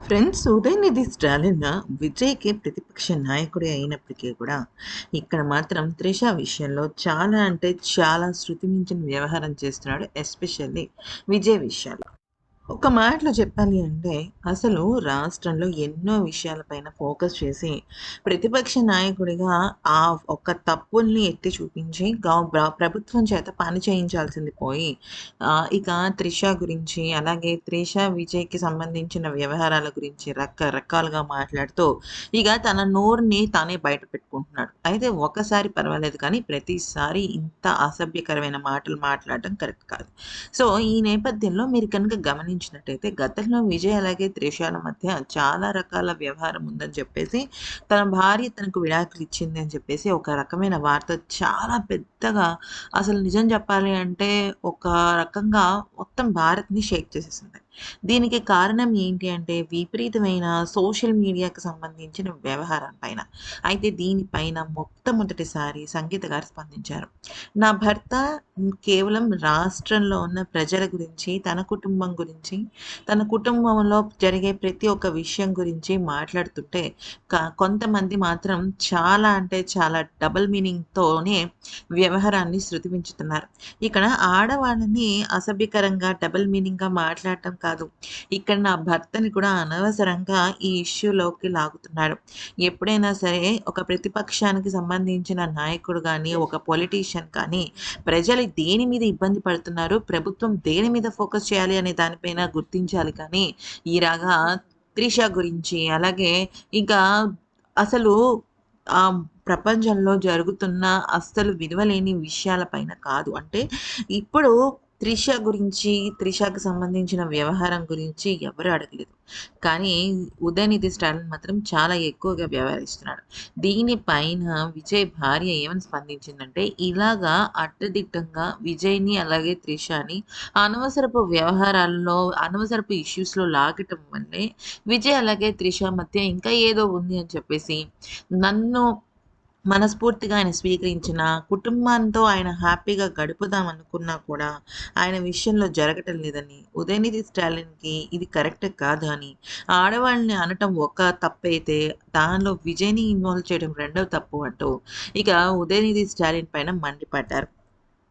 Friends Udhayanidhi Stalin విజయ్‌కి ప్రతిపక్ష నాయకుడే అయినప్పటికీ కూడా, ఇక్కడ మాత్రం త్రిష విషయంలో చాలా అంటే చాలా శృతి మించిన వ్యవహారం చేస్తున్నాడు. ఎస్పెషల్లీ విజయ్ విషయాల్లో. ఒక మాటలో చెప్పాలి అంటే, అసలు రాష్ట్రంలో ఎన్నో విషయాలపైన ఫోకస్ చేసి, ప్రతిపక్ష నాయకుడిగా ఆ ఒక్క తప్పుల్ని ఎత్తి చూపించి ప్రభుత్వం చేత పని చేయించాల్సింది పోయి, ఇక త్రిష గురించి, అలాగే త్రిష, విజయ్‌కి సంబంధించిన వ్యవహారాల గురించి రకరకాలుగా మాట్లాడుతూ, ఇక తన నోరుని తానే బయట పెట్టుకుంటున్నాడు. అయితే ఒకసారి పర్వాలేదు కానీ, ప్రతిసారి ఇంత అసభ్యకరమైన మాటలు మాట్లాడడం కరెక్ట్ కాదు. సో, ఈ నేపథ్యంలో మీరు కనుక గమనించినట్టయితే గతంలో విజయ్ అలాగే త్రిషల మధ్య చాలా రకాల వ్యవహారం ఉందని చెప్పేసి, తన భార్య తనకు విడాకులు ఇచ్చింది అని చెప్పేసి ఒక రకమైన వార్త చాలా పెద్దగా అసలు నిజం చెప్పాలి అంటే ఒక రకంగా మొత్తం భారత్‌ని షేక్ చేసేసింది. దీనికి కారణం ఏంటి అంటే విపరీతమైన సోషల్ మీడియాకి సంబంధించిన వ్యవహారం పైన. అయితే దీనిపైన మొట్టమొదటిసారి సంగీత గారు స్పందించారు. నా భర్త కేవలం రాష్ట్రంలో ఉన్న ప్రజల గురించి, తన కుటుంబం గురించి, తన కుటుంబంలో జరిగే ప్రతి ఒక్క విషయం గురించి మాట్లాడుతుంటే, కొంతమంది మాత్రం చాలా అంటే చాలా డబుల్ మీనింగ్‌తోనే వ్యవహారాన్ని శృతి మించుతున్నారు. ఇక్కడ ఆడవాళ్ళని అసభ్యకరంగా డబుల్ మీనింగ్‌గా మాట్లాడటం కాదు. ఇక్కడ నా భర్తని కూడా అనవసరంగా ఈ ఇష్యూలోకి లాగుతున్నాడు. ఎప్పుడైనా సరే ఒక ప్రతిపక్షానికి సంబంధించిన నాయకుడు గాని, ఒక పొలిటీషియన్ కానీ ప్రజలు దేని మీద ఇబ్బంది పడుతున్నారు, ప్రభుత్వం దేని మీద ఫోకస్ చేయాలి అనే దానిపైన గుర్తించాలి కానీ, ఇలాగా త్రిష గురించి, అలాగే ఇంకా అసలు ప్రపంచంలో జరుగుతున్న అస్సలు విలువలేని విషయాల పైన కాదు. అంటే ఇప్పుడు త్రిష గురించి, త్రిషకి సంబంధించిన వ్యవహారం గురించి ఎవరు అడగలేదు. కానీ ఉదయనిధి స్టాలిన్ మాత్రం చాలా ఎక్కువగా వ్యవహరిస్తున్నాడు. దీనిపైన విజయ్ భార్య ఏమని స్పందించిందంటే, ఇలాగా అడ్డదిడ్డంగా విజయ్‌ని అలాగే త్రిషని అనవసరపు వ్యవహారాల్లో, అనవసరపు ఇష్యూస్‌లో లాగటం వల్లే విజయ్ అలాగే త్రిష మధ్య ఇంకా ఏదో ఉంది అని చెప్పేసి, నన్ను మనస్ఫూర్తిగా ఆయన స్వీకరించిన, కుటుంబంతో ఆయన హ్యాపీగా గడుపుదాం అనుకున్నా కూడా, ఆయన విషయంలో జరగటం లేదని, ఉదయనిధి స్టాలిన్‌కి ఇది కరెక్ట్ కాదు అని, ఆడవాళ్ళని అనటం ఒక తప్పైతే, దానిలో విజయ్‌ని ఇన్వాల్వ్ చేయడం రెండో తప్పు అంటూ, ఇక ఉదయనిధి స్టాలిన్ పైన మండిపడ్డారు.